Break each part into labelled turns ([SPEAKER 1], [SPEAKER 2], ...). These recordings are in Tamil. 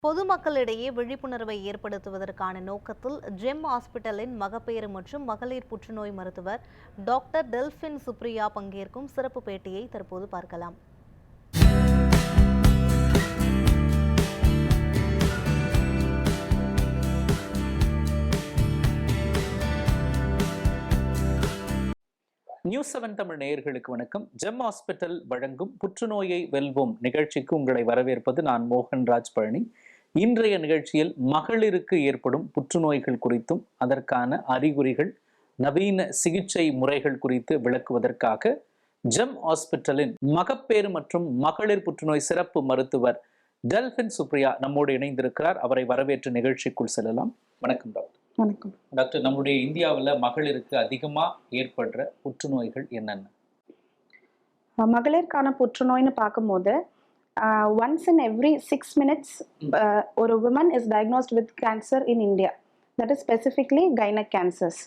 [SPEAKER 1] பொதுமக்களிடையே விழிப்புணர்வை ஏற்படுத்துவதற்கான நோக்கத்தில் ஜெம் ஹாஸ்பிட்டலின் மகப்பேறு மற்றும் மகளிர் புற்றுநோய் மருத்துவர் டாக்டர் டெல்பின் சுப்ரியா பங்கேற்கும் சிறப்பு பேட்டியை தற்போது பார்க்கலாம்.
[SPEAKER 2] நியூஸ் 7 தமிழ் நேயர்களுக்கு வணக்கம். ஜெம் ஹாஸ்பிட்டல் வழங்கும் புற்றுநோயை வெல்வோம் நிகழ்ச்சிக்கு உங்களை வரவேற்பது நான் மோகன்ராஜ் பழனி. இன்றைய நிகழ்ச்சியில் மகளிருக்கு ஏற்படும் புற்றுநோய்கள் குறித்தும் அதற்கான அறிகுறிகள், நவீன சிகிச்சை முறைகள் குறித்து விளக்குவதற்காக ஜெம் ஹாஸ்பிட்டலின் மகப்பேறு மற்றும் மகளிர் புற்றுநோய் சிறப்பு மருத்துவர் டெல்பின் சுப்ரியா நம்மோடு இணைந்திருக்கிறார். அவரை வரவேற்று நிகழ்ச்சிக்குள் செல்லலாம். வணக்கம் டாக்டர்.
[SPEAKER 3] வணக்கம்
[SPEAKER 2] டாக்டர். நம்முடைய இந்தியாவில் மகளிருக்கு அதிகமா ஏற்படுற புற்றுநோய்கள் என்னென்ன?
[SPEAKER 3] மகளிருக்கான புற்றுநோய்னு பார்க்கும்போது once in every 6 minutes ஒரு woman is diagnosed with cancer in India. That is specifically gynec cancers.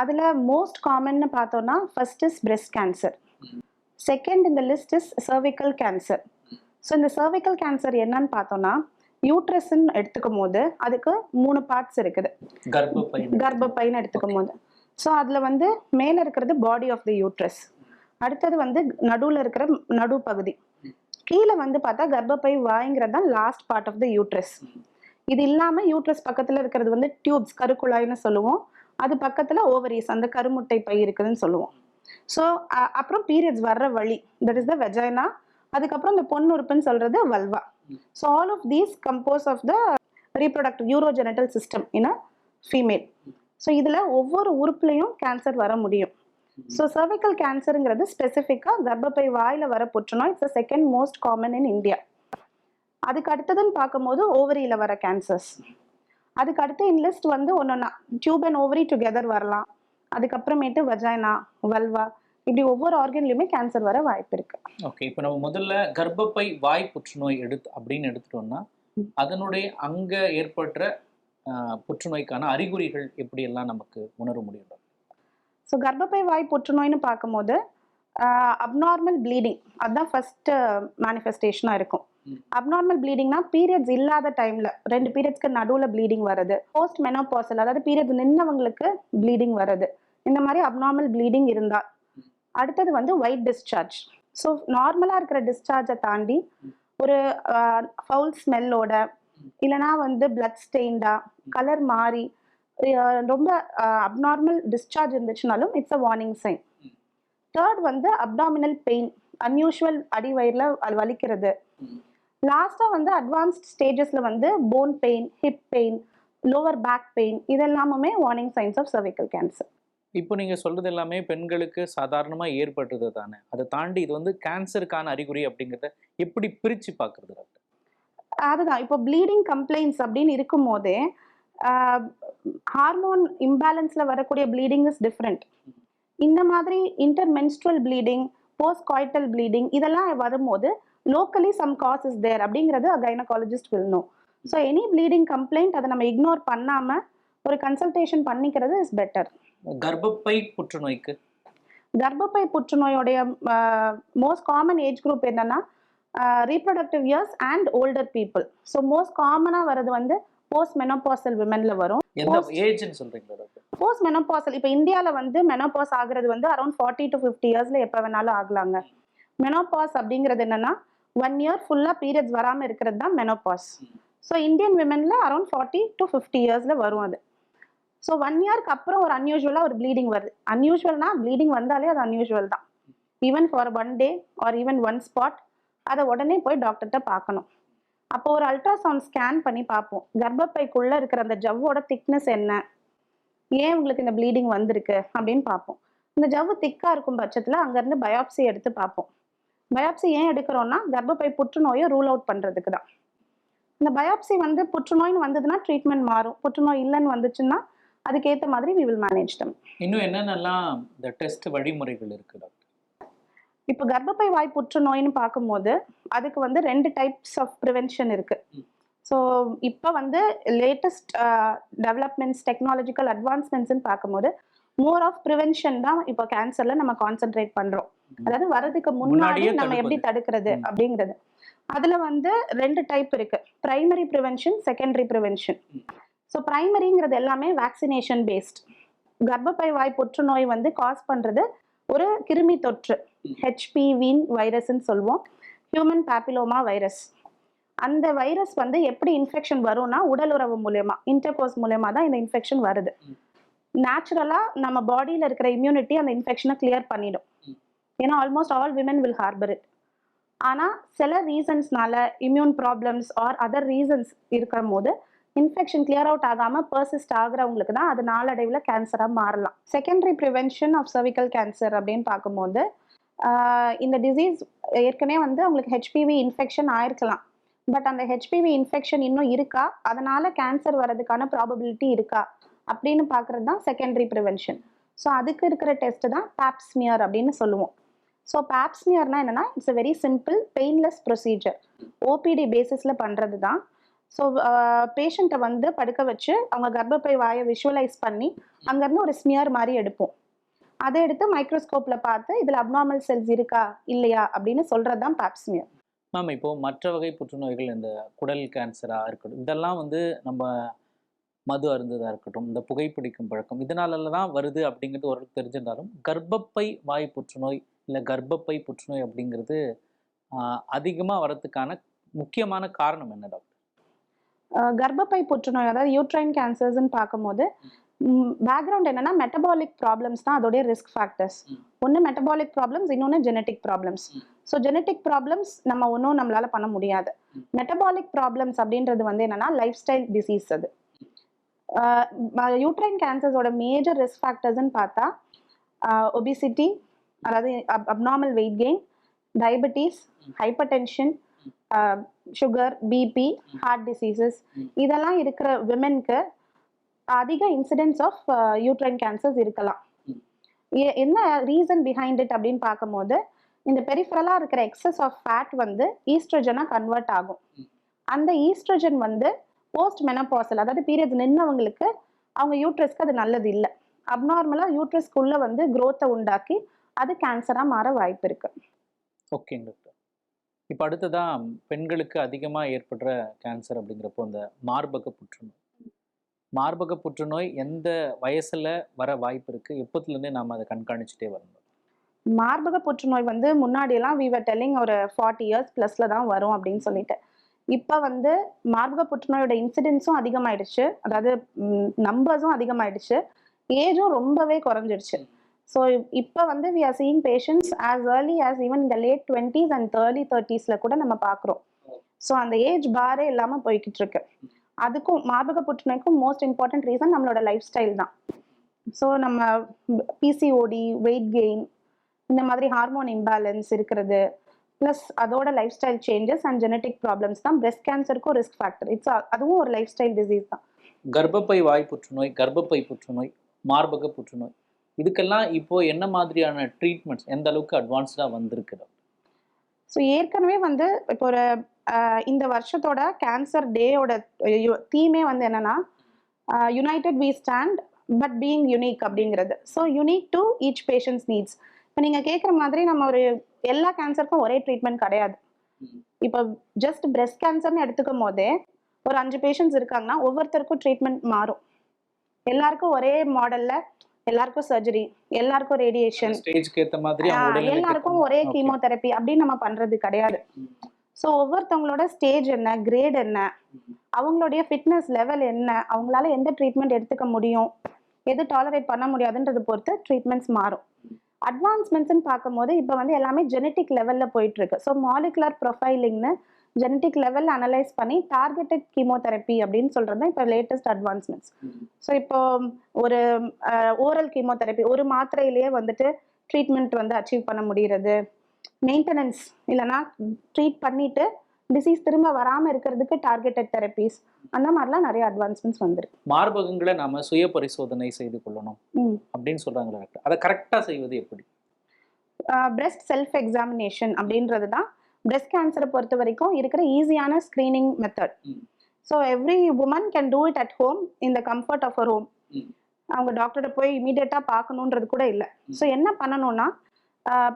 [SPEAKER 3] அதில் most common பார்த்தோன்னா first is breast cancer. Second in the list is cervical cancer. So இந்த cervical cancer என்னன்னு பார்த்தோன்னா யூட்ரஸ்ன்னு எடுத்துக்கும் போது அதுக்கு 3 பார்ட்ஸ் இருக்குது. கர்ப்பப்பைன்னு எடுத்துக்கும் போது ஸோ அதில் மேலே இருக்கிறது பாடி ஆஃப் த யூட்ரஸ், அடுத்தது நடுவில் இருக்கிற நடு பகுதி, கீழே பார்த்தா கர்ப்பப்பை வாய்ங்கிறது தான் last part of the uterus. இது இல்லாமல் யூட்ரஸ் பக்கத்தில் இருக்கிறது டியூப்ஸ், கருக்குழாய்னு சொல்லுவோம். அது பக்கத்தில் ஓவரிஸ், அந்த கருமுட்டை பை இருக்குதுன்னு சொல்லுவோம். ஸோ அப்புறம் பீரியட்ஸ் வர்ற வழி, தட் இஸ் த வெஜைனா. அதுக்கப்புறம் இந்த பொன் உறுப்புன்னு சொல்றது vulva. So all of these compose of the reproductive urogenital system in a female. So இதுல ஒவ்வொரு உறுப்புலையும் கேன்சர் வர முடியும். ஸோ cervical கேன்சருங்கிறது ஸ்பெசிஃபிக்காக கர்ப்பப்பை வாயில வர புற்றுநோய். It's second most common in India. அதுக்கு அடுத்ததுன்னு பார்க்கும்போது ஓவரியில வர கேன்சர்ஸ். அதுக்கு அடுத்து இன்லிஸ்ட் ஒன்னொன்னா டியூப் அண்ட் ஓவரி டுகெதர் வரலாம். அதுக்கப்புறமேட்டு வஜைனா, வல்வா, இப்படி ஒவ்வொரு ஆர்கன்லயுமே கேன்சர் வர வாய்ப்பு இருக்கு.
[SPEAKER 2] ஓகே, இப்போ நம்ம முதல்ல கர்ப்பப்பை வாய் புற்றுநோய் அப்படின்னு எடுத்துட்டோம்னா அதனுடைய அங்க ஏற்பட்ட புற்றுநோய்க்கான அறிகுறிகள் எப்படி எல்லாம் நமக்கு உணர முடியும்?
[SPEAKER 3] ஸோ கர்ப்பப்பை வாய் புற்றுநோய்னு பார்க்கும்போது அப்நார்மல் ப்ளீடிங் அதுதான் ஃபர்ஸ்ட் மேனிஃபெஸ்டேஷனாக இருக்கும். அப்நார்மல் ப்ளீடிங்னா பீரியட்ஸ் இல்லாத டைம்ல 2 பீரியட்ஸ்க்கு நடுவில் ப்ளீடிங் வருது. போஸ்ட் மெனோபாசல், அதாவது பீரியட்ஸ் நின்னவங்களுக்கு ப்ளீடிங் வருது. இந்த மாதிரி அப்நார்மல் ப்ளீடிங் இருந்தால். அடுத்தது ஒயிட் டிஸ்சார்ஜ். ஸோ நார்மலாக இருக்கிற டிஸ்சார்ஜை தாண்டி ஒரு ஃபவுல் ஸ்மெல்லோட, இல்லைனா பிளட் ஸ்டெயின்டா, கலர் மாறி ரொம்ப அப்நார்மல் டிஸ்சார்ஜ் இருந்துச்சுனாலும் it's a warning sign. Third abdominal pain, unusual அடி வயிறில் வலிக்கிறது. லாஸ்ட்டாக அட்வான்ஸ்ட் ஸ்டேஜஸில் bone pain, hip pain, lower back pain, இதெல்லாமுமே warning signs of cervical cancer.
[SPEAKER 2] இப்போ நீங்கள் சொல்கிறது எல்லாமே பெண்களுக்கு சாதாரணமாக ஏற்பட்டது தானே. அதை தாண்டி இது கேன்சருக்கான அறிகுறி அப்படிங்கிறத எப்படி பிரித்து பார்க்குறது டாக்டர்?
[SPEAKER 3] அதுதான், இப்போ ப்ளீடிங் கம்ப்ளைண்ட்ஸ் அப்படின்னு இருக்கும் போதே ஹார்மோன் இம்பேலன்ஸில் வரக்கூடிய ப்ளீடிங் இஸ் டிஃப்ரெண்ட். இந்த மாதிரி intermenstrual bleeding, post coital bleeding, இதெல்லாம் வரும்போது locally some cause is there அப்படிங்கிறது gynaecologist will know. So any bleeding complaint அதை நம்ம இக்னோர் பண்ணாமல் ஒரு கன்சல்டேஷன் பண்ணிக்கிறது இஸ் பெட்டர்.
[SPEAKER 2] கர்ப்பப்பை புற்றுநோய்க்கு,
[SPEAKER 3] கர்ப்பப்பை புற்றுநோயோடைய மோஸ்ட் காமன் ஏஜ் குரூப் என்னன்னா reproductive years and older people. So most காமனாக வரது போஸ்ட் மெனோபாசல் விமென்ல வரும். போஸ்ட் மெனோபாசல் இப்போ இந்தியாவில் மெனோபாஸ் ஆகுறது அரௌண்ட் 40 to 50 இயர்ஸ்ல எப்போ வேணாலும் ஆகலாங்க. மெனோபாஸ் அப்படிங்கிறது என்னன்னா 1 year ஃபுல்லாக பீரியட்ஸ் வராமல் இருக்கிறது தான் மெனோபாஸ். ஸோ இந்தியன் விமென்ல அரௌண்ட் 40 to 50 இயர்ஸ்ல வரும் அது. ஸோ 1 yearக்கு அப்புறம் ஒரு அன்யூஷுவலாக ஒரு ப்ளீடிங் வருது. அன்யூஷுவல்னா ப்ளீடிங் வந்தாலே அது அன்யூஷுவல் தான். Even for 1 day R even 1 spot அதை உடனே போய் டாக்டர்கிட்ட பார்க்கணும். அப்போ ஒரு அல்ட்ராசவுண்ட் ஸ்கேன் பண்ணி பார்ப்போம், கர்ப்பப்பைக்குள்ளே இருக்கிற அந்த ஜவ்வோட திக்னஸ் என்ன, ஏன் உங்களுக்கு இந்த ப்ளீடிங் வந்திருக்கு அப்படின்னு பார்ப்போம். இந்த ஜவ்வு திக்காக இருக்கும் பட்சத்தில் அங்கேருந்து பயாப்சி எடுத்து பார்ப்போம். பயாப்சி ஏன் எடுக்கிறோன்னா கர்ப்பப்பை புற்றுநோயை ரூல் அவுட் பண்ணுறதுக்கு தான். இந்த பயாப்சி புற்றுநோய்னு வந்ததுன்னா ட்ரீட்மெண்ட் மாறும். புற்றுநோய் இல்லைன்னு வந்துச்சுன்னா அதுக்கேற்ற மாதிரி we will manage them.
[SPEAKER 2] இன்னும் என்னென்னலாம் இந்த டெஸ்ட் வழிமுறைகள் இருக்கு டாக்டர்?
[SPEAKER 3] இப்போ கர்ப்பப்பை வாய் புற்றுநோய்னு பார்க்கும்போது அதுக்கு 2 டைப்ஸ் ஆஃப் ப்ரிவென்ஷன் இருக்கு. ஸோ இப்போ லேட்டஸ்ட் டெவலப்மெண்ட்ஸ், டெக்னாலஜிக்கல் அட்வான்ஸ்மெண்ட்ஸ்ன்னு பார்க்கும்போது மோர் ஆஃப் ப்ரிவென்ஷன் தான் இப்போ கேன்சர்ல நம்ம கான்சென்ட்ரேட் பண்றோம். அதாவது வரதுக்கு முன்னாடி நம்ம எப்படி தடுக்கிறது அப்படிங்கிறது. அதுல 2 டைப் இருக்கு. Primary prevention, secondary prevention. So பிரைமரிங்கிறது எல்லாமே வேக்சினேஷன் பேஸ்ட். கர்ப்பப்பை வாய் புற்றுநோய் வந்து காஸ் பண்றது ஒரு கிருமி தொற்று, ஹெச்பிவி வைரஸ்ன்னு சொல்லுவோம், ஹியூமன் பாப்பிலோமா வைரஸ். அந்த வைரஸ் வந்து எப்படி இன்ஃபெக்ஷன் வரும்னா உடல் உறவு மூலயமா, இன்டர்கோர்ஸ் மூலயமா தான் இந்த இன்ஃபெக்ஷன் வருது. நேச்சுரலா நம்ம பாடியில இருக்கிற இம்யூனிட்டி அந்த இன்ஃபெக்ஷனை கிளியர் பண்ணிடும். ஏன்னா almost all women will harbour it. ஆனா சில ரீசன்ஸ்னால immune problems or other reasons இருக்கிற போது இன்ஃபெக்ஷன் கிளியர் அவுட் ஆகாம பர்சிஸ்ட் ஆகுறவங்களுக்கு தான் அது நாளடைவில் கேன்சரா மாறலாம். Secondary prevention of cervical cancer அப்படின்னு பார்க்கும்போது இந்த டிசீஸ் ஏற்கனவே வந்து அவங்களுக்கு ஹெச்பிவி இன்ஃபெக்ஷன் ஆயிருக்கலாம். பட் அந்த ஹெச்பிவி இன்ஃபெக்ஷன் இன்னும் இருக்கா, அதனால கேன்சர் வர்றதுக்கான ப்ராபபிலிட்டி இருக்கா அப்படின்னு பார்க்கறது தான் செகண்டரி ப்ரிவென்ஷன். ஸோ அதுக்கு இருக்கிற டெஸ்ட் தான் பாப்ஸ்மியர் அப்படின்னு சொல்லுவோம். ஸோ பாப்ஸ்மியர்னா என்னன்னா, it's a very simple painless procedure. OPD பேசிஸில் பண்ணுறது தான். ஸோ பேஷண்ட்டை வந்து படுக்க வச்சு அவங்க கர்ப்பப்பை வாயை விஷுவலைஸ் பண்ணி அங்கேருந்து ஒரு ஸ்மியர் மாதிரி எடுப்போம். அதை எடுத்து மைக்ரோஸ்கோப்பில் பார்த்து இதில் அப்நார்மல் செல்ஸ் இருக்கா இல்லையா அப்படின்னு சொல்கிறது தான் பாப்ஸ்மியர்.
[SPEAKER 2] மேம், இப்போ மற்ற வகை புற்றுநோய்கள், இந்த குடல் கேன்சராக இருக்கட்டும், இதெல்லாம் வந்து நம்ம மது அருந்ததாக இருக்கட்டும், இந்த புகைப்பிடிக்கும் பழக்கம், இதனால தான் வருது அப்படிங்கிறது ஒரு தெரிஞ்சிருந்தாலும், கர்ப்பப்பை வாய் புற்றுநோய் இல்லை கர்ப்பப்பை புற்றுநோய் அப்படிங்கிறது அதிகமாக வரதுக்கான முக்கியமான காரணம் என்ன டாக்டர்?
[SPEAKER 3] கர்ப்பப்பை புற்றுநோய் அதாவது யூட்ரைன் கேன்சர்ஸ்ன்னு பார்க்கும்போது பேக்ரவுண்ட் என்னன்னா மெட்டபாலிக் ப்ராப்ளம்ஸ் தான் அதோடைய ரிஸ்க் ஃபேக்டர்ஸ். ஒன்று மெட்டபாலிக் ப்ராப்ளம்ஸ், இன்னொன்று genetic problems. So genetic problems நம்ம ஒன்றும் நம்மளால பண்ண முடியாது. மெட்டபாலிக் ப்ராப்ளம்ஸ் அப்படின்றது வந்து என்னன்னா லைஃப் ஸ்டைல் டிசீஸ். அது யூட்ரைன் கேன்சர்ஸோட மேஜர் ரிஸ்க் ஃபேக்டர்ஸ்ன்னு பார்த்தா ஒபிசிட்டி, அதாவது abnormal weight gain, diabetes, hypertension, sugar, BP, heart diseases, இதெல்லாம் இருக்கிற விமென்க்கு அதிக இன்சிடென்ட்ஸ் ஆஃப் யூட்ரைன் கேன்சர்ஸ் இருக்கலாம். என்ன ரீசன் பிஹைண்ட் இட் அப்படின்னு பார்க்கும்போது, இந்த பெரிஃபரலாக இருக்கிற எக்ஸஸ் ஆஃப் ஃபேட் வந்து ஈஸ்ட்ரோஜனாக கன்வெர்ட் ஆகும். அந்த ஈஸ்ட்ரோஜன் வந்து போஸ்ட் மெனோபாசல், அதாவது பீரியட்ஸ் நின்னவங்களுக்கு அவங்க யூட்ரஸ்க்கு அது நல்லது இல்லை. அப்நார்மலாக யூட்ரஸ்க்குள்ளே வந்து க்ரோத்தை உண்டாக்கி அது கேன்சராக மாற வாய்ப்பு இருக்கு.
[SPEAKER 2] ஓகேங்க டாக்டர். இப்போ அடுத்ததான் பெண்களுக்கு அதிகமாக ஏற்படுற கேன்சர் அப்படிங்கிறப்போ இந்த மார்பக புற்றுநோய். மார்பக புற்றுநோய் எந்த வயசுல வர வாய்ப்பு இருக்கு? எப்போதுலேருந்தே நாம் அதை கண்காணிச்சுட்டே வரணும்?
[SPEAKER 3] மார்பக புற்றுநோய் வந்து முன்னாடியெல்லாம் we were telling ஒரு 40 years ப்ளஸ்ல தான் வரும் அப்படின்னு சொல்லிட்டு. இப்போ வந்து மார்பக புற்றுநோயோட இன்சிடென்ஸும் அதிகமாயிடுச்சு, அதாவது நம்பர்ஸும் அதிகமாயிடுச்சு, ஏஜும் ரொம்பவே குறைஞ்சிடுச்சு. ஸோ இப்போ வந்து we are seeing patients as early as even in the late 20s and early 30sல கூட நம்ம பார்க்குறோம். ஸோ அந்த ஏஜ் பாரே இல்லாமல் போய்கிட்டு இருக்கு. அதுக்கும் மார்பக புற்றுநோய்க்கும் மோஸ்ட் இம்பார்ட்டன்ட் ரீசன் நம்மளோட லைஃப் ஸ்டைல் தான். ஸோ நம்ம பிசிஓடி, வெயிட் கெயின், இந்த மாதிரி ஹார்மோன் இம்பேலன்ஸ் இருக்கிறது, ப்ளஸ் அதோட life style changes and genetic problems தான் பிரெஸ்ட் கேன்சருக்கும் ரிஸ்க் ஃபேக்டர். அதுவும் ஒரு லைஃப் ஸ்டைல் டிசீஸ் தான்.
[SPEAKER 2] கர்ப்பப்பை வாய் புற்றுநோய், கர்ப்பப்பை புற்றுநோய், மார்பக புற்றுநோய், இதுக்கெல்லாம் இப்போ என்ன மாதிரியான ட்ரீட்மெண்ட்ஸ், எந்த அளவுக்கு அட்வான்ஸ்டாக வந்திருக்கு?
[SPEAKER 3] ஸோ ஏற்கனவே வந்து இப்போ ஒரு இந்த வருஷத்தோட கேன்சர் டேயோட தீமே வந்து என்னன்னா, united we stand but being unique அப்படிங்கிறது. So unique to each patients needs. இப்போ நீங்கள் கேட்குற மாதிரி நம்ம ஒரு எல்லா கேன்சருக்கும் ஒரே ட்ரீட்மெண்ட் கிடையாது. இப்போ ஜஸ்ட் பிரெஸ்ட் கேன்சர்னு எடுத்துக்கும் போதே ஒரு 5 பேஷண்ட்ஸ் இருக்காங்கன்னா ஒவ்வொருத்தருக்கும் ட்ரீட்மெண்ட் மாறும். எல்லாருக்கும் ஒரே மாடல்ல, எல்லாருக்கும் சர்ஜரி, எல்லாருக்கும் ரேடியேஷன், எல்லாருக்கும் ஒரே கீமோதெரப்பி அப்படின்னு நம்ம பண்றது கிடையாது. ஸோ ஒவ்வொருத்தவங்களோட ஸ்டேஜ் என்ன, கிரேட் என்ன, அவங்களுடைய ஃபிட்னஸ் லெவல் என்ன, அவங்களால எந்த ட்ரீட்மெண்ட் எடுத்துக்க முடியும், எது டாலரேட் பண்ண முடியாதுன்றது பொறுத்து ட்ரீட்மெண்ட்ஸ் மாறும். அட்வான்ஸ்மெண்ட்ஸ்ன்னு பார்க்கும்போது இப்போ வந்து எல்லாமே ஜெனட்டிக் லெவலில் போயிட்டு இருக்கு. ஸோ மாலிகுலர் ப்ரொஃபைலிங்னு ஜெனட்டிக் லெவல் அனலைஸ் பண்ணி டார்கெட்டட் கீமோதெரப்பி அப்படின்னு சொல்றது தான் இப்போ லேட்டஸ்ட் அட்வான்ஸ்மெண்ட்ஸ். ஸோ இப்போ ஒரு ஓரல் கீமோதெரப்பி, ஒரு மாத்திரையிலேயே வந்துட்டு ட்ரீட்மெண்ட் வந்து அச்சீவ் பண்ண முடிகிறது. மெயின்டெனன்ஸ் இல்லைன்னா ட்ரீட் பண்ணிட்டு டிசீஸ் திரும்ப வராமல் இருக்கிறதுக்கு டார்கெட்டட் தெரப்பீஸ், அந்த மாதிரிலாம் நிறைய அட்வான்ஸ்மெண்ட்ஸ் வந்துருக்கு.
[SPEAKER 2] மார்பகங்களை நாம சுய பரிசோதனை செய்து கொள்ளணும் அப்படின்னு சொல்றாங்களா டாக்டர்? அதை கரெக்டாக செய்வது எப்படி?
[SPEAKER 3] பிரெஸ்ட் செல்ஃப் எக்ஸாமினேஷன் அப்படின்றது தான் பிரெஸ்ட் கேன்சரை பொறுத்த வரைக்கும் இருக்கிற ஈஸியான screening method. So every woman can do it at home in the comfort of our home. அவங்க டாக்டரை போய் இமீடியட்டாக பார்க்கணுன்றது கூட இல்லை. ஸோ என்ன பண்ணணும்னா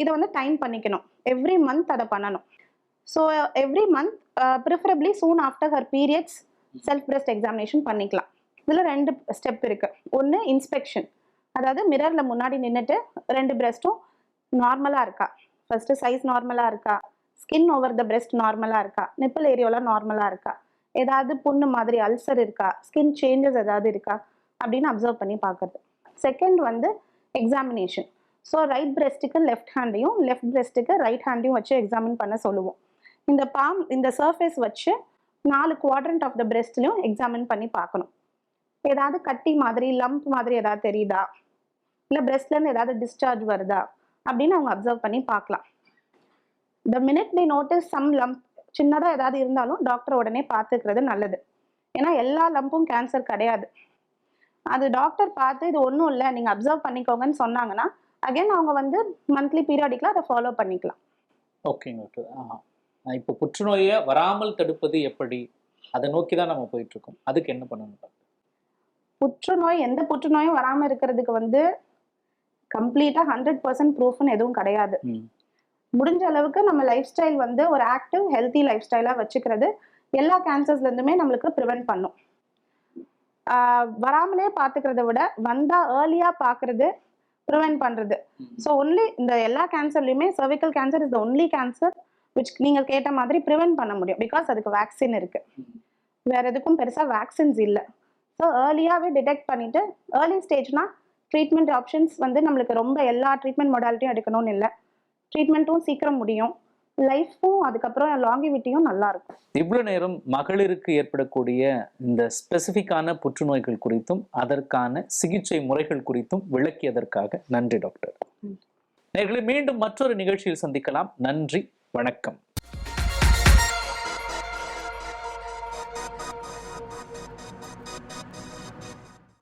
[SPEAKER 3] இதை வந்து டைம் பண்ணிக்கணும், எவ்ரி மந்த் அதை பண்ணணும். ஸோ எவ்ரி மந்த் ப்ரிஃபரபிளி சூன் after her periods self breast examination பண்ணிக்கலாம். இதில் 2 ஸ்டெப் இருக்கு. ஒன்று இன்ஸ்பெக்ஷன், அதாவது மிரரில் முன்னாடி நின்றுட்டு 2 பிரெஸ்ட்டும் நார்மலாக இருக்கா, ஃபர்ஸ்ட் சைஸ் நார்மலாக இருக்கா, ஸ்கின் ஓவர் த பிரெஸ்ட் நார்மலாக இருக்கா, நிப்பிள் ஏரியாவில் நார்மலாக இருக்கா, ஏதாவது புண்ணு மாதிரி அல்சர் இருக்கா, ஸ்கின் சேஞ்சஸ் ஏதாவது இருக்கா அப்படின்னு அப்சர்வ் பண்ணி பார்க்குறது. செகண்ட் வந்து எக்ஸாமினேஷன். ஸோ ரைட் பிரெஸ்ட்டுக்கு லெஃப்ட் ஹேண்டையும் லெஃப்ட் பிரெஸ்ட்டுக்கு ரைட் ஹேண்டையும் வச்சு எக்ஸாமின் பண்ண சொல்லுவோம். இந்த சர்ஃபேஸ் வச்சு 4 குவாட்ரண்ட் ஆஃப் த பிரெஸ்ட்லையும் எக்ஸாமின் பண்ணி பார்க்கணும். ஏதாவது கட்டி மாதிரி லம்ப் மாதிரி ஏதாவது தெரியுதா, இல்லை பிரெஸ்ட்லேருந்து ஏதாவது டிஸ்சார்ஜ் வருதா அப்படின்னு அவங்க அப்சர்வ் பண்ணி பார்க்கலாம். த minute they notice some lump, சின்னதாக ஏதாவது இருந்தாலும் டாக்டர் உடனே பார்த்துக்கிறது நல்லது. ஏன்னா எல்லா லம்பும் கேன்சர் கிடையாது. அது டாக்டர் பார்த்து இது ஒன்றும் இல்லை நீங்கள் அப்சர்வ் பண்ணிக்கோங்கன்னு சொன்னாங்கன்னா அகைன் அவங்க வந்து மந்த்லி பீரியாடிக்கலாக அதை ஃபாலோ பண்ணிக்கலாம்.
[SPEAKER 2] ஓகேங்க டாக்டர். இப்போ புற்றுநோயை வராமல் தடுப்பது எப்படி, அதை நோக்கி தான் நம்ம போயிட்டு இருக்கோம். அதுக்கு என்ன பண்ணணும் டாக்டர்?
[SPEAKER 3] புற்றுநோய் எந்த புற்றுநோயும் வராமல் இருக்கிறதுக்கு வந்து கம்ப்ளீட்டாக 100% ப்ரூஃப்னு எதுவும் கிடையாது. முடிஞ்ச அளவுக்கு நம்ம லைஃப் ஸ்டைல் வந்து ஒரு ஆக்டிவ் ஹெல்த்தி லைஃப் ஸ்டைலாக வச்சுக்கிறது எல்லா கேன்சர்ஸ்லேருந்துமே நம்மளுக்கு ப்ரிவென்ட் பண்ணும். வராமலே பார்த்துக்கிறத விட வந்தால் ஏர்லியாக பார்க்குறது ப்ரிவென்ட் பண்ணுறது. ஸோ ஒன்லி இந்த எல்லா கேன்சர்லையுமே cervical cancer is the only cancer which நீங்கள் கேட்ட மாதிரி ப்ரிவென்ட் பண்ண முடியும். பிகாஸ் அதுக்கு வேக்சின் இருக்குது. வேறு எதுக்கும் பெருசாக வேக்சின்ஸ் இல்லை. ஸோ ஏர்லியாகவே டிடெக்ட் பண்ணிவிட்டு ஏர்லி ஸ்டேஜ்னா ட்ரீட்மெண்ட் ஆப்ஷன்ஸ் வந்து நம்மளுக்கு ரொம்ப எல்லா ட்ரீட்மெண்ட் மொடாலிட்டியும் எடுக்கணும்னு இல்லை. ட்ரீட்மெண்ட்டும் சீக்கிரம் முடியும், லைஃப்பும் அதுக்கப்புறம் லாங்கிவிட்டியும் நல்லா இருக்கும்.
[SPEAKER 2] இவ்வளவு நேரம் மகளிருக்கு ஏற்படக்கூடிய இந்த ஸ்பெசிஃபிக்கான புற்றுநோய்கள் குறித்தும் அதற்கான சிகிச்சை முறைகள் குறித்தும் விளக்கியதற்காக நன்றி டாக்டர். நேயர்களே, மீண்டும் மற்றொரு நிகழ்ச்சியில் சந்திக்கலாம். நன்றி, வணக்கம்.